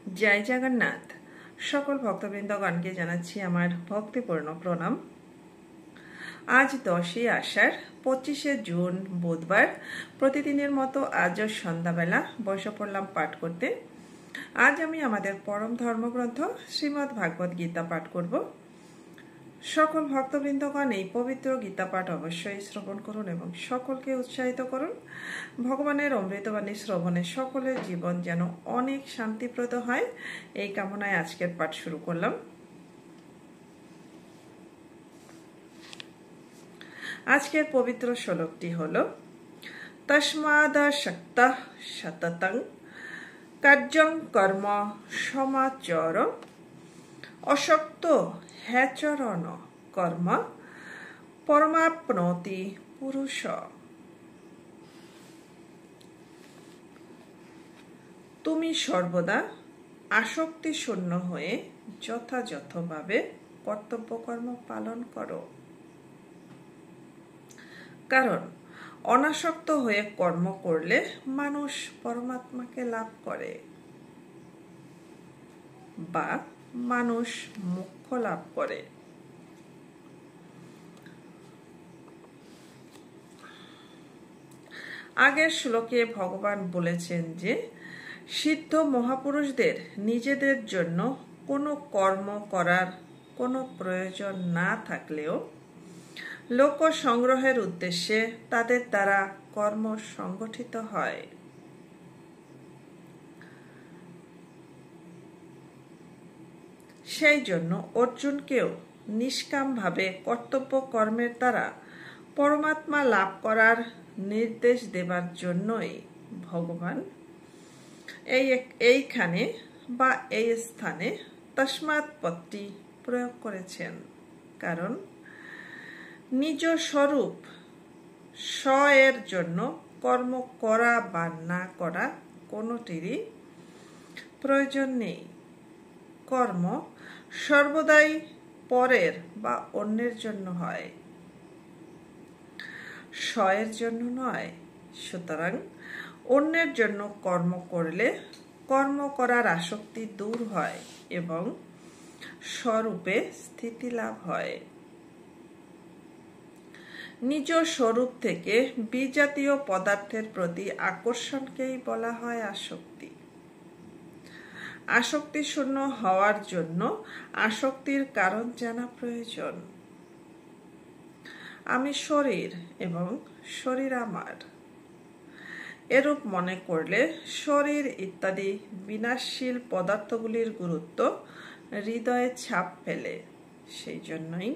জয় জগন্নাথ। সকল ভক্তবৃন্দগণকে জানাচ্ছি আমার ভক্তিপূর্ণ প্রণাম। আজ 10ই আষাঢ় 25শে জুন বুধবার। প্রতিদিনের মতো আজও সন্ধ্যাবেলা বসে পড়লাম পাঠ করতে। আজ আমি আমাদের পরম ধর্মগ্রন্থ শ্রীমদ্ ভাগবত গীতা পাঠ করব। সকল ভক্তবৃন্দগণ এই পবিত্র গীতা পাঠ অবশ্যই শ্রবণ করুন এবং সকলকে উৎসাহিত করুন। ভগবানের অমৃতবাণী শ্রবণে সকলের জীবন যেন অনেক শান্তিপ্রদ হয়, এই কামনায় আজকের পাঠ শুরু করলাম। আজকের পবিত্র শ্লোকটি হল তস্মাদশক্তঃ সততং কার্যং কর্ম সমাচর অশক্ত হ্যাচরণ কর্ম পরমাপ্নোতি পুরুষ। তুমি সর্বদা আসক্তি শূন্য হয়ে যথাযথভাবে কর্তব্যকর্ম পালন করো, কারণ অনাসক্ত হয়ে কর্ম করলে মানুষ পরমাত্মাকে লাভ করে বা মানুষ মোক্ষ লাভ করে। আগের শ্লোকে ভগবান বলেছেন যে সিদ্ধ মহাপুরুষদের নিজেদের জন্য কোনো কর্ম করার কোনো প্রয়োজন না থাকলেও লোক সংগ্রহের উদ্দেশ্যে তাদের দ্বারা কর্ম সংগঠিত হয়। সেই জন্য অর্জুনকেও নিষ্কামভাবে কর্তব্য কর্মের দ্বারা পরমাত্মা লাভ করার নির্দেশ দেবার জন্যই ভগবান এইখানে বা এই স্থানে তস্মাৎ পদটি প্রয়োগ করেছেন, কারণ নিজ স্বরূপ স্ব এর জন্য কর্ম করা বা না করা কোনোটিরই প্রয়োজন নেই। কর্ম সর্বদাই পরের বা অন্যের জন্য হয়, স্বয়ের জন্য নয়। সুতরাং অন্যের জন্য কর্ম করলে কর্ম করার আসক্তি দূর হয় এবং স্বরূপে স্থিতি লাভ হয়। নিজ স্বরূপ থেকে বিজাতীয় পদার্থের প্রতি আকর্ষণকেই বলা হয় আসক্তি। আসক্তি শূন্য হওয়ার জন্য আসক্তির কারণ জানা প্রয়োজন। আমি শরীর এবং শরীর আমার, এরূপ মনে করলে শরীর ইত্যাদি বিনাশশীল পদার্থগুলির গুরুত্ব হৃদয়ে ছাপ ফেলে। সেই জন্যই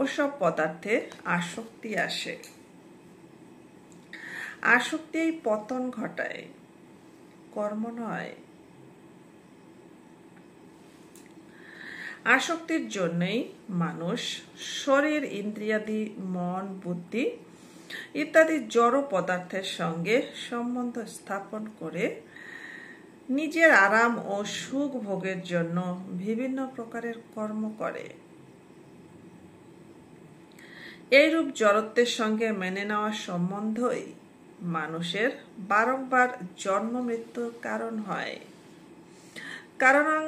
ওসব পদার্থে আসক্তি আসে। আসক্তি এই পতন ঘটায়, কর্ম নয়। আসক্তির জন্যই মানুষ শরীর, ইন্দ্রিয়াদি, মন, বুদ্ধি ইত্যাদি জড় পদার্থের সঙ্গে সম্বন্ধ স্থাপন করে নিজের আরাম ও সুখ ভোগের জন্য বিভিন্ন প্রকারের কর্ম করে। এইরূপ জড়ত্বের সঙ্গে মেনে নেওয়া সম্বন্ধই মানুষের বারংবার জন্ম মৃত্যুর কারণ হয়। কারণং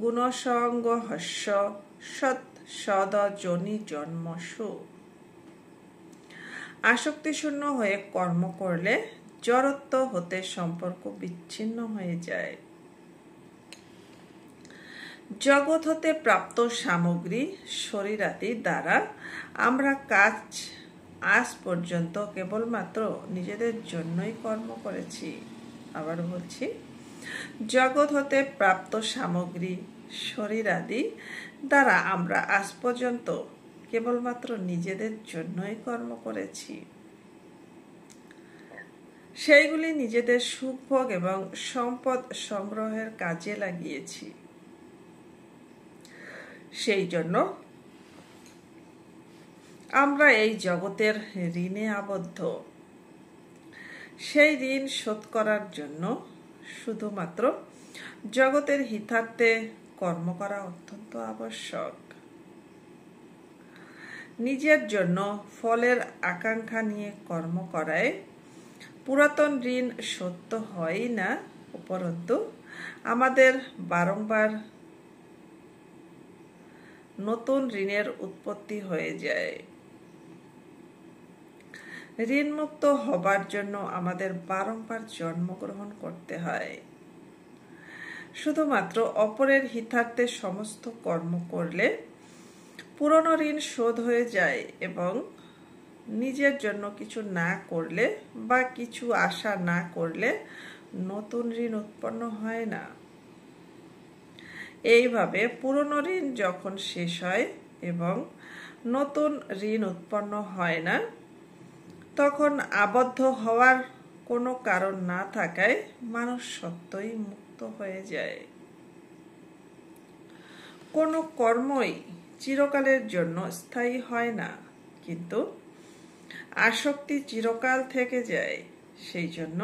গুণসঙ্গ হস্য সৎ সদ জনি জন্মসু। আসক্তিশূন্য হয়ে কর্ম করলে জড়ত্ব হতে সম্পর্ক বিচ্ছিন্ন হয়ে যায়। জগৎ হতে প্রাপ্ত সামগ্রী শরীরাদি দ্বারা আমরা কাজ আজ পর্যন্ত কেবলমাত্র নিজেদের জন্যই কর্ম করেছি। আবার বলছি, জগৎ হতে প্রাপ্ত সামগ্রী শরীরাদি দ্বারা আমরা আজ পর্যন্ত কেবলমাত্র নিজেদের জন্যই কর্ম করেছি। সেইগুলি নিজেদের সুখ ভোগ এবং সম্পদ সংগ্রহের কাজে লাগিয়েছি। সেই জন্য আমরা এই জগতের ঋণে আবদ্ধ। সেই ঋণ শোধ করার জন্য শুধুমাত্র জগতের হিতার্থে কর্ম করা অত্যন্ত আবশ্যক। নিজের জন্য ফলের আকাঙ্ক্ষা নিয়ে কর্ম করায় পুরাতন ঋণ শোধ তো হয়ই না, উপরন্তু আমাদের বারংবার নতুন ঋণের উৎপত্তি হয়ে যায়। ঋণমুক্ত হবার জন্য আমাদের বারংবার জন্মগ্রহণ করতে হয়। শুধুমাত্র অপরের হিতার্থে সমস্ত কর্ম করলে পুরনো ঋণ শোধ হয়ে যায় এবং নিজের জন্য কিছু না করলে বা কিছু আশা না করলে নতুন ঋণ উৎপন্ন হয় না। এইভাবে পুরনো ঋণ যখন শেষ হয় এবং নতুন ঋণ উৎপন্ন হয় না, তখন আবদ্ধ হওয়ার কোনো কারণ না থাকায় মানুষ সত্যই মুক্ত হয়ে যায়। কোনো কর্মই চিরকালের জন্য স্থায়ী হয় না, কিন্তু আসক্তি চিরকাল থেকে যায়। সেই জন্য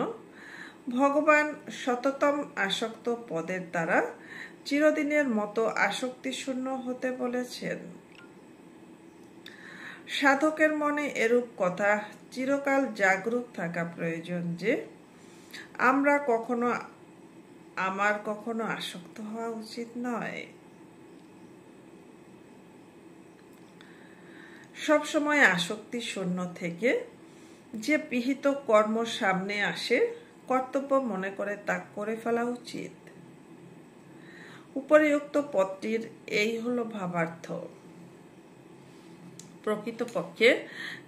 ভগবান সততম আসক্ত পদের দ্বারা চিরদিনের মতো আসক্তিশূন্য হতে বলেছেন। সাধকের মনে এরূপ কথা চিরকাল জাগরুক থাকা প্রয়োজন যে আমার কখনো আসক্ত হওয়া উচিত নয়। সবসময় আসক্তি শূন্য থেকে যে বিহিত কর্ম সামনে আসে কর্তব্য মনে করে তা করে ফেলা উচিত। উপরিউক্ত পদটির এই হলো ভাবার্থ। প্রকৃতপক্ষে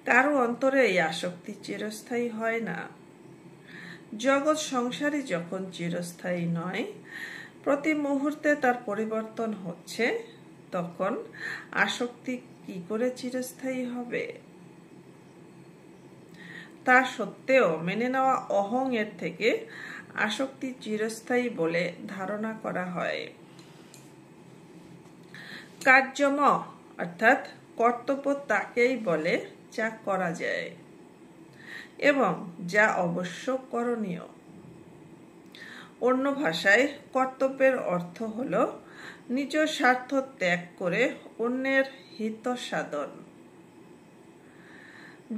কারো অন্তরে এই আসক্তি চিরস্থায়ী হয় না। জগৎ সংসারই যখন চিরস্থায়ী নয়, প্রতি মুহূর্তে তার পরিবর্তন হচ্ছে, তখন আসক্তি কি করে চিরস্থায়ী হবে? তা সত্ত্বেও মেনে নেওয়া অহং এর থেকে আসক্তি চিরস্থায়ী বলে ধারণা করা হয়। কার্যম অর্থাৎ কর্তব্য তাকেই বলে যা করা যায় এবং যা অবশ্য করণীয়। অন্য ভাষায় কর্তব্যের অর্থ হল নিজ স্বার্থ ত্যাগ করে অন্যের হিত সাধন।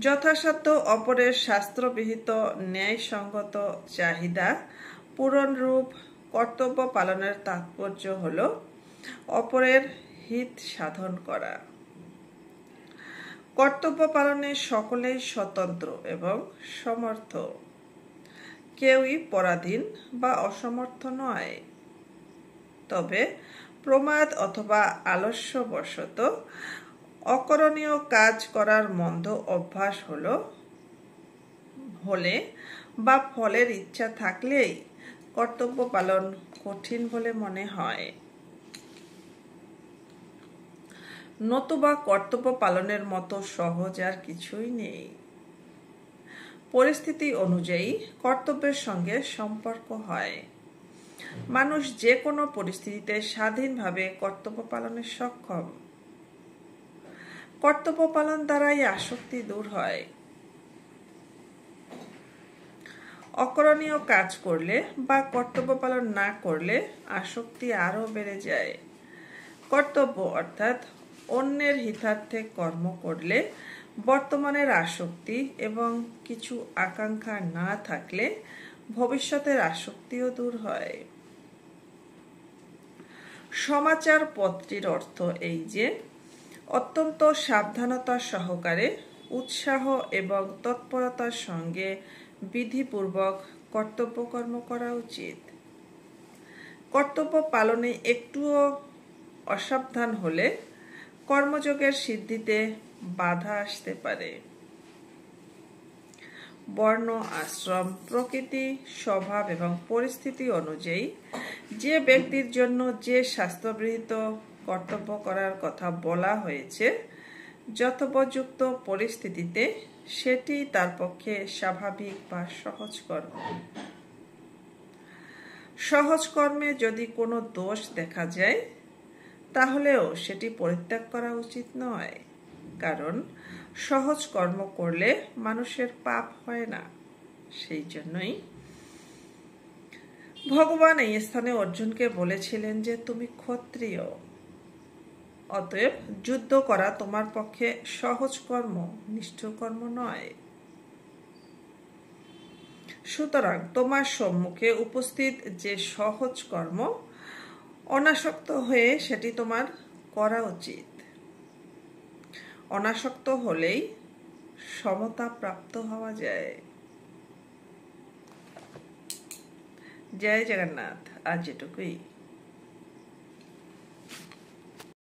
যথাসাধ্য অপরের শাস্ত্রবিহিত ন্যায়সঙ্গত চাহিদা পূরণরূপ কর্তব্য পালনের তাৎপর্য হল অপরের হিত সাধন করা। কর্তব্য পালনে সকলেই স্বতন্ত্র এবং সমর্থ, কেউই পরাধীন বা অসমর্থ নয়। তবে প্রমাদ অথবা আলস্যবশত অকরণীয় কাজ করার মন্দ অভ্যাস হলে বা ফলের ইচ্ছা থাকলেই কর্তব্য পালন কঠিন বলে মনে হয়। নতুবা কর্তব্য পালনের মতো সহজ আর কিছুই নেই। পরিস্থিতি অনুযায়ী কর্তব্যের সঙ্গে সম্পর্ক হয়। মানুষ যে কোনো পরিস্থিতিতে স্বাধীনভাবে কর্তব্য পালনে সক্ষম। কর্তব্য পালন দ্বারাই আসক্তি দূর হয়। অকরণীয় কাজ করলে বা কর্তব্য পালন না করলে আসক্তি আরো বেড়ে যায়। কর্তব্য অর্থাৎ অন্যের হিতার্থে কর্ম করলে বর্তমানের আসক্তি এবং কিছু আকাঙ্ক্ষা না থাকলে ভবিষ্যতের আসক্তিও দূর হয়। সমাচার পদটির অর্থ এই যে অত্যন্ত সাবধানতা সহকারে উৎসাহ এবং তৎপরতার সঙ্গে বিধিপূর্বক কর্তব্য কর্ম করা উচিত। কর্তব্য পালনে একটুও অসাবধান হলে কর্মযোগের সিদ্ধিতে বাধা আসতে পারে। বর্ণ, আশ্রম, প্রকৃতি, স্বভাব এবং পরিস্থিতি অনুযায়ী যে ব্যক্তির জন্য যে শাস্ত্রবিহিত কর্তব্য করার কথা বলা হয়েছে, যথোপযুক্ত পরিস্থিতিতে সেটি তার পক্ষে স্বাভাবিক বা সহজ কর্ম। সহজ কর্মে যদি কোনো দোষ দেখা যায়, তাহলেও সেটি পরিত্যাগ করা উচিত নয়, কারণ সহজ কর্ম করলে মানুষের পাপ হয় না। সেই জন্যই ভগবান এই স্থানে অর্জুনকে বলেছিলেন যে তুমি ক্ষত্রিয়, অতএব যুদ্ধ করা তোমার পক্ষে সহজ কর্ম, নিষ্ঠুর কর্ম নয়। সুতরাং তোমার সম্মুখে উপস্থিত যে সহজ কর্ম, অনাসক্ত হয়ে সেটি তোমার করা উচিত। অনাসক্ত হলেই সমতা প্রাপ্ত হওয়া যায়। জয় জগন্নাথ। আজ এটুকুই।